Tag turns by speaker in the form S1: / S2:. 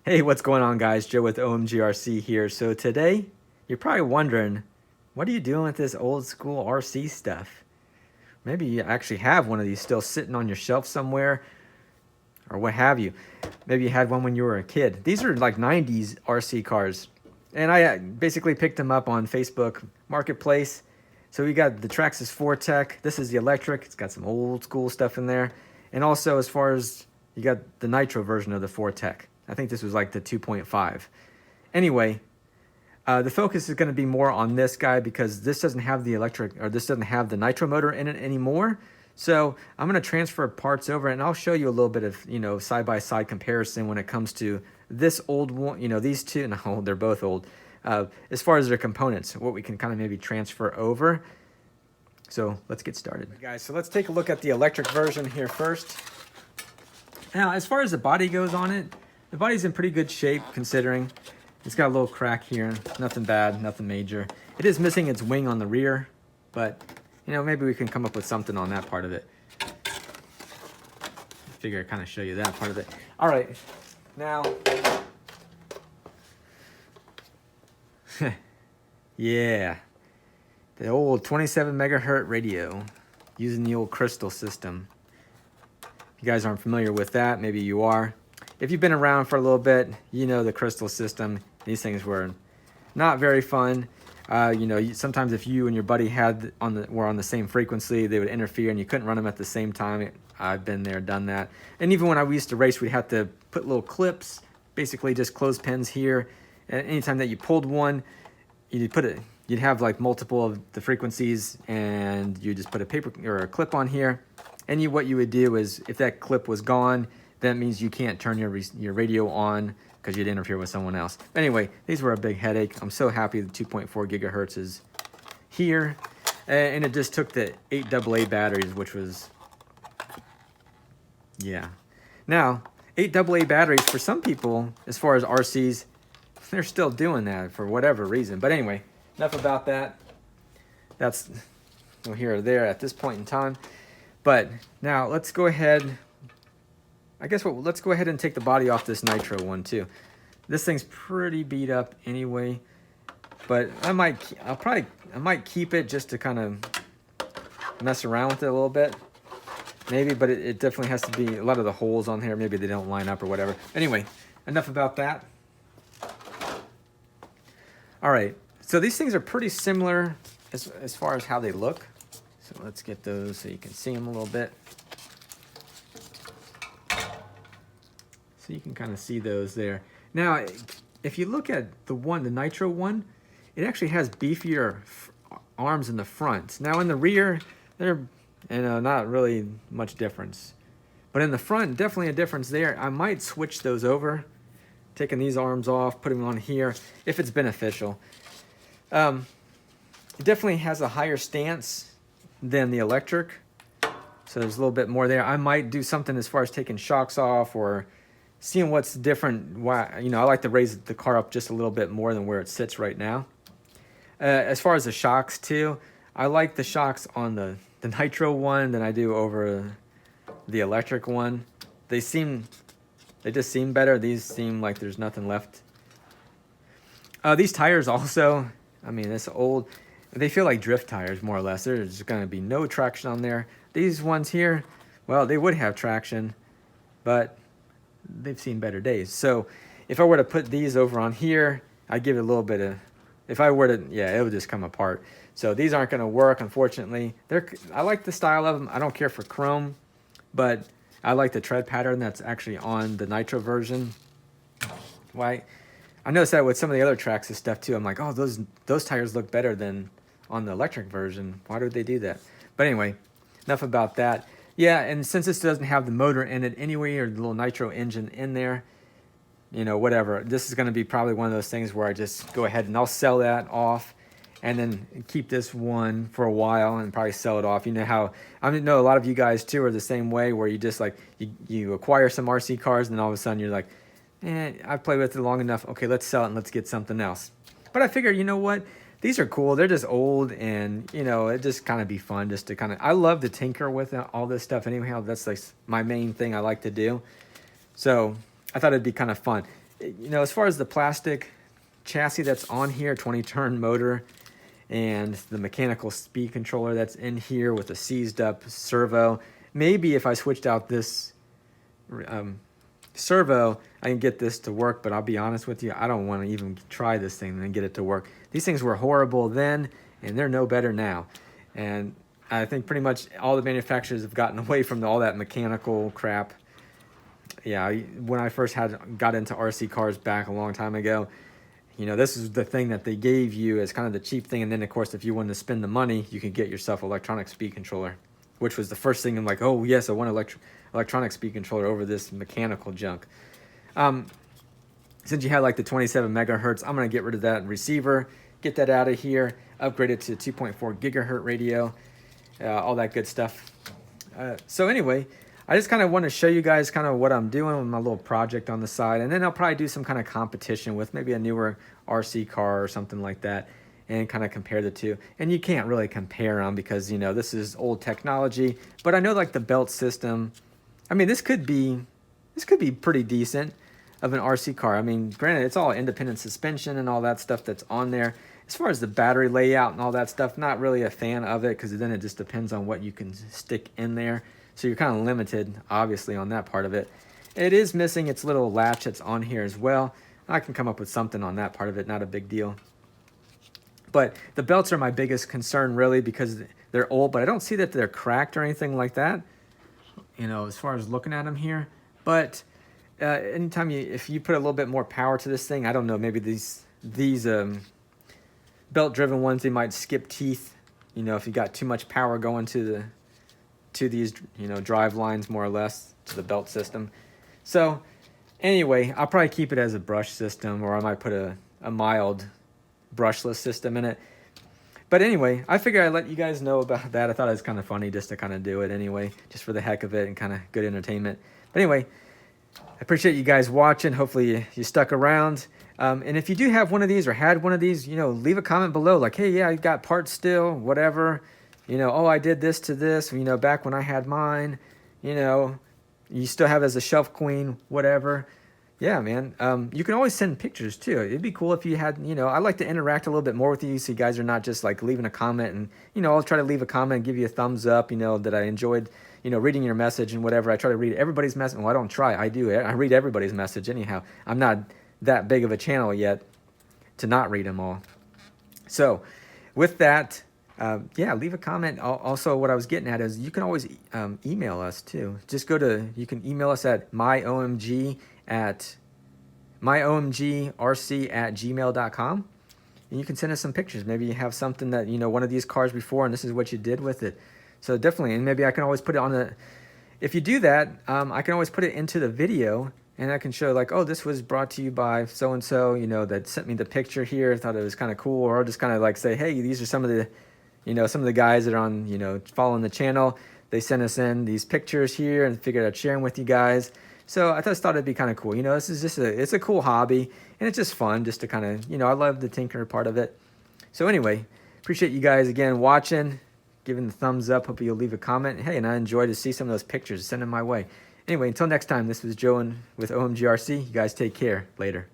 S1: Hey, what's going on, guys? Joe with OMGRC here. So today, you're probably wondering, what are you doing with this old school RC stuff? Maybe you actually have one of these still sitting on your shelf somewhere, or what have you. Maybe you had one when you were a kid. These are like 90s RC cars. And I basically picked them up on Facebook Marketplace. So we got the Traxxas 4Tech. This is the electric. It's got some old school stuff in there. And also, as far as you got the nitro version of the 4Tech. I think this was like the 2.5. Anyway, the focus is going to be more on this guy because this doesn't have the electric, or this doesn't have the nitro motor in it anymore. So I'm going to transfer parts over and I'll show you a little bit of, side-by-side comparison when it comes to this old one, these two, no, they're both old. As far as their components, what we can kind of maybe transfer over. So let's get started. Right, guys, so let's take a look at the electric version here first. Now, as far as the body goes on it, the body's in pretty good shape considering. It's got a little crack here, nothing bad, nothing major. It is missing its wing on the rear, but maybe we can come up with something on that part of it. I figure I'd kind of show you that part of it. All right, now, yeah, the old 27 megahertz radio using the old crystal system. If you guys aren't familiar with that, maybe you are. If you've been around for a little bit, you know the crystal system. These things were not very fun. Sometimes if you and your buddy were on the same frequency, they would interfere and you couldn't run them at the same time. I've been there, done that. And even when we used to race, we'd have to put little clips, basically just clothespins here. And anytime that you pulled one, you'd have like multiple of the frequencies, and you just put a paper or a clip on here. And what you would do is, if that clip was gone, that means you can't turn your radio on because you'd interfere with someone else. But anyway, these were a big headache. I'm so happy the 2.4 gigahertz is here. And it just took the 8 AA batteries, which was, yeah. Now, 8 AA batteries, for some people, as far as RCs, they're still doing that for whatever reason. But anyway, enough about that. That's here or there at this point in time. But now let's go ahead. Let's go ahead and take the body off this nitro one too. This thing's pretty beat up anyway, but I might keep it just to kind of mess around with it a little bit, maybe. But it definitely has to be, a lot of the holes on here, maybe they don't line up or whatever. Anyway, enough about that. All right, so these things are pretty similar as far as how they look. So let's get those so you can see them a little bit. So you can kind of see those there. Now, if you look at the nitro one, it actually has beefier arms in the front. Now in the rear, they're not really much difference. But in the front, definitely a difference there. I might switch those over, taking these arms off, putting them on here, if it's beneficial. It definitely has a higher stance than the electric. So there's a little bit more there. I might do something as far as taking shocks off or seeing what's different. Why, I like to raise the car up just a little bit more than where it sits right now. As far as the shocks too, I like the shocks on the nitro one than I do over the electric one. They just seem better. These seem like there's nothing left. These tires also, it's old. They feel like drift tires more or less. There's going to be no traction on there. These ones here, well, they would have traction, but they've seen better days. So if I were to put these over on here, I'd give it a little bit of, if I were to, yeah, it would just come apart. So these aren't going to work, unfortunately. I like the style of them. I don't care for chrome, but I like the tread pattern that's actually on the nitro version. Why? I noticed that with some of the other Traxxas stuff too. I'm like, oh, those tires look better than on the electric version. Why would they do that? But anyway, enough about that. Yeah, and since this doesn't have the motor in it anyway, or the little nitro engine in there, whatever. This is going to be probably one of those things where I just go ahead and I'll sell that off and then keep this one for a while and probably sell it off. You know how, I know a lot of you guys too are the same way, where you just like, you acquire some RC cars and then all of a sudden you're like, I've played with it long enough. Okay, let's sell it and let's get something else. But I figure, you know what? These are cool. They're just old, and it just kind of be fun just to kind of, I love to tinker with all this stuff anyhow. That's like my main thing I like to do. So I thought it'd be kind of fun. You know, as far as the plastic chassis that's on here, 20-turn motor, and the mechanical speed controller that's in here with a seized up servo. Maybe if I switched out this servo, I can get this to work, but I'll be honest with you, I don't want to even try this thing and get it to work. These things were horrible then, and they're no better now. And I think pretty much all the manufacturers have gotten away from all that mechanical crap. Yeah, when I first got into RC cars back a long time ago, you know, this is the thing that they gave you as kind of the cheap thing. And then, of course, if you wanted to spend the money, you could get yourself an electronic speed controller, which was the first thing. I'm like, oh, yes, I want an electronic speed controller over this mechanical junk. Since you had like the 27 megahertz, I'm going to get rid of that receiver, get that out of here, upgrade it to 2.4 gigahertz radio, all that good stuff. So anyway, I just kind of want to show you guys kind of what I'm doing with my little project on the side. And then I'll probably do some kind of competition with maybe a newer RC car or something like that and kind of compare the two. And you can't really compare them because, you know, this is old technology. But I know like the belt system, I mean, this could be pretty decent of an RC car. I mean, granted, it's all independent suspension and all that stuff that's on there. As far as the battery layout and all that stuff, not really a fan of it because then it just depends on what you can stick in there. So you're kind of limited, obviously, on that part of it. It is missing its little latch that's on here as well. I can come up with something on that part of it, not a big deal. But the belts are my biggest concern, really, because they're old, but I don't see that they're cracked or anything like that, you know, as far as looking at them here. But anytime if you put a little bit more power to this thing, I don't know, maybe these belt-driven ones, they might skip teeth, you know, if you got too much power going to these, you know, drive lines more or less to the belt system. So anyway, I'll probably keep it as a brush system, or I might put a mild brushless system in it. But anyway, I figured I'd let you guys know about that. I thought it was kind of funny just to kind of do it anyway, just for the heck of it and kind of good entertainment. But anyway, I appreciate you guys watching. Hopefully you stuck around. And if you do have one of these or had one of these, you know, leave a comment below like, hey, yeah, I got parts still, whatever. You know, oh, I did this to this, you know, back when I had mine, you know, you still have it as a shelf queen, whatever. Yeah, man. You can always send pictures too. It'd be cool if you had, you know, I like to interact a little bit more with you so you guys are not just like leaving a comment and, you know, I'll try to leave a comment and give you a thumbs up, you know, that I enjoyed, you know, reading your message and whatever. I try to read everybody's message. Well, I don't try. I do. I read everybody's message anyhow. I'm not that big of a channel yet to not read them all. So with that, yeah, leave a comment. Also, what I was getting at is you can always email us too. Just you can email us at myomgrc@gmail.com. And you can send us some pictures. Maybe you have something that, you know, one of these cars before and this is what you did with it. So definitely, and maybe I can always put it on if you do that, I can always put it into the video and I can show like, oh, this was brought to you by so-and-so, you know, that sent me the picture here. I thought it was kind of cool. Or I'll just kind of like say, hey, these are some of the guys that are on, you know, following the channel. They sent us in these pictures here and figured I'd share them with you guys. So I just thought it'd be kind of cool. You know, this is just it's a cool hobby and it's just fun just to kind of, you know, I love the tinker part of it. So anyway, appreciate you guys again watching, giving the thumbs up. Hope you'll leave a comment. Hey, and I enjoy to see some of those pictures. Send them my way. Anyway, until next time, this was Joe with OMGRC. You guys take care. Later.